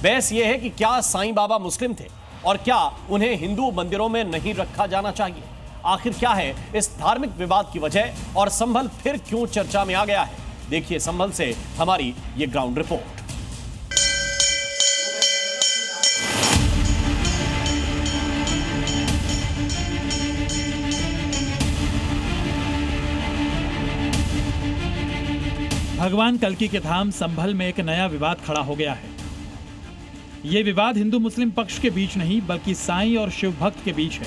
बहस यह है कि क्या साईं बाबा मुस्लिम थे और क्या उन्हें हिंदू मंदिरों में नहीं रखा जाना चाहिए। आखिर क्या है इस धार्मिक विवाद की वजह और संभल फिर क्यों चर्चा में आ गया है। देखिए संभल से हमारी ये ग्राउंड रिपोर्ट। भगवान कल्कि के धाम संभल में एक नया विवाद खड़ा हो गया है। ये विवाद हिंदू मुस्लिम पक्ष के बीच नहीं बल्कि साईं और शिव भक्त के बीच है,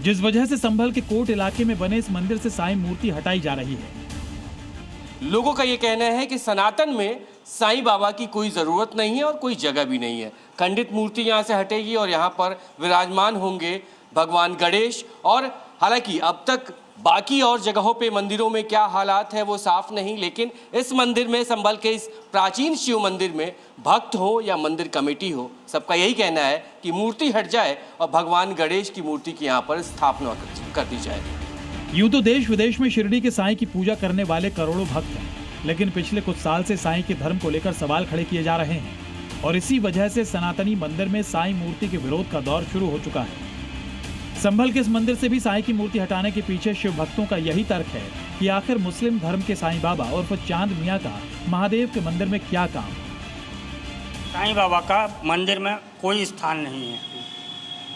जिस वजह से संभल के कोट इलाके में बने इस मंदिर से साईं मूर्ति हटाई जा रही है। लोगों का ये कहना है कि सनातन में साईं बाबा की कोई ज़रूरत नहीं है और कोई जगह भी नहीं है। खंडित मूर्ति यहाँ से हटेगी और यहाँ पर विराजमान होंगे भगवान गणेश। और हालांकि अब तक बाकी और जगहों पे मंदिरों में क्या हालात है वो साफ नहीं, लेकिन इस मंदिर में, संभल के इस प्राचीन शिव मंदिर में भक्त हो या मंदिर कमेटी हो, सबका यही कहना है कि मूर्ति हट जाए और भगवान गणेश की मूर्ति की यहाँ पर स्थापना कर दी जाए। यूं तो देश विदेश में शिरडी के साईं की पूजा करने वाले करोड़ों भक्त हैं, लेकिन पिछले कुछ साल से साईं के धर्म को लेकर सवाल खड़े किए जा रहे हैं और इसी वजह से सनातनी मंदिर में साईं मूर्ति के विरोध का दौर शुरू हो चुका है। संभल के इस मंदिर से भी साईं की मूर्ति हटाने के पीछे शिव भक्तों का यही तर्क है कि आखिर मुस्लिम धर्म के साईं बाबा और फिर चांद मियां का महादेव के मंदिर में क्या काम। साईं बाबा का मंदिर में कोई स्थान नहीं है।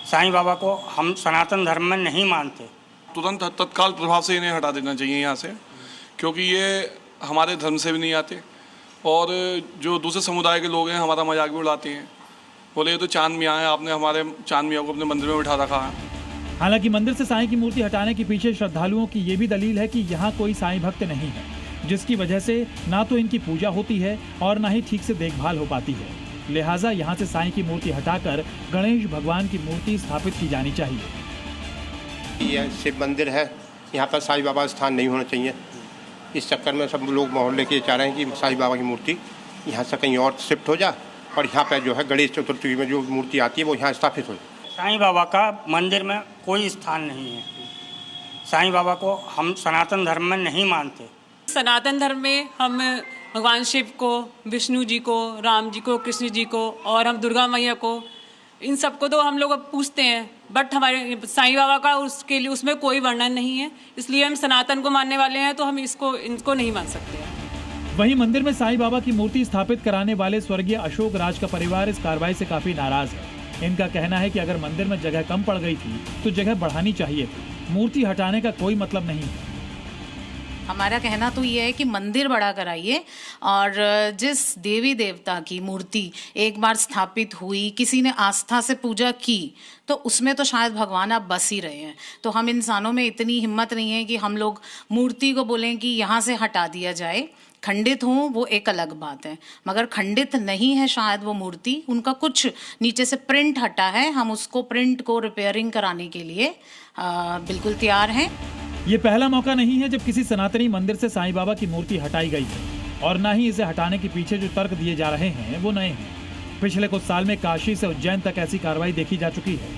साईं बाबा को हम सनातन धर्म में नहीं मानते। तुरंत तत्काल प्रभाव से इन्हें हटा देना चाहिए यहाँ से, क्योंकि ये हमारे धर्म से भी नहीं आते और जो दूसरे समुदाय के लोग हैं हमारा मजाक भी उड़ाते हैं। बोले ये तो चांद मियाँ है, आपने हमारे चांद मियाँ को अपने मंदिर में बिठा रखा है। हालांकि मंदिर से साईं की मूर्ति हटाने के पीछे श्रद्धालुओं की ये भी दलील है कि यहाँ कोई साईं भक्त नहीं है, जिसकी वजह से ना तो इनकी पूजा होती है और ना ही ठीक से देखभाल हो पाती है। लिहाजा यहाँ से साईं की मूर्ति हटाकर गणेश भगवान की मूर्ति स्थापित की जानी चाहिए। यह शिव मंदिर है, यहाँ पर साईं बाबा स्थान नहीं होना चाहिए। इस चक्कर में सब लोग मोहल्ले के चाह रहे हैं कि साईं बाबा की मूर्ति यहाँ से कहीं और शिफ्ट हो जाए और यहाँ पर जो है गणेश चतुर्थी में जो मूर्ति आती है वो यहाँ स्थापित हो जाए। साईं बाबा का मंदिर में कोई स्थान नहीं है। साईं बाबा को हम सनातन धर्म में नहीं मानते। सनातन धर्म में हम भगवान शिव को, विष्णु जी को, राम जी को, कृष्ण जी को और हम दुर्गा मैया को, इन सबको तो हम लोग अब पूछते हैं, बट हमारे साईं बाबा का उसके लिए उसमें कोई वर्णन नहीं है। इसलिए हम सनातन को मानने वाले हैं तो हम इनको नहीं मान सकते हैं। वहीं मंदिर में साईं बाबा की मूर्ति स्थापित कराने वाले स्वर्गीय अशोक राज का परिवार इस कार्रवाई से काफी नाराज है। इनका कहना है कि अगर मंदिर में जगह कम पड़ गई थी तो जगह बढ़ानी चाहिए थी, मूर्ति हटाने का कोई मतलब नहीं है। हमारा कहना तो ये है कि मंदिर बड़ा कराइए और जिस देवी देवता की मूर्ति एक बार स्थापित हुई, किसी ने आस्था से पूजा की, तो उसमें तो शायद भगवान आप बस ही रहे हैं। तो हम इंसानों में इतनी हिम्मत नहीं है कि हम लोग मूर्ति को बोलें कि यहाँ से हटा दिया जाए। खंडित हों वो एक अलग बात है, मगर खंडित नहीं है शायद वो मूर्ति, उनका कुछ नीचे से प्रिंट हटा है। हम उसको प्रिंट को रिपेयरिंग कराने के लिए बिल्कुल तैयार हैं। ये पहला मौका नहीं है जब किसी सनातनी मंदिर से साईं बाबा की मूर्ति हटाई गई है और ना ही इसे हटाने के पीछे जो तर्क दिए जा रहे हैं वो नए हैं। पिछले कुछ साल में काशी से उज्जैन तक ऐसी कार्रवाई देखी जा चुकी है।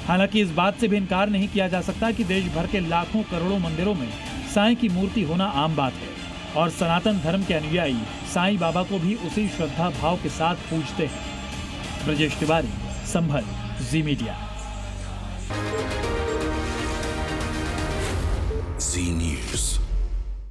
हालांकि इस बात से भी इनकार नहीं किया जा सकता कि देश भर के लाखों करोड़ों मंदिरों में साईं की मूर्ति होना आम बात है और सनातन धर्म के अनुयायी साईं बाबा को भी उसी श्रद्धा भाव के साथ पूजते हैं। ब्रजेश तिवारी, संभल, जी मीडिया। जी न्यूज़।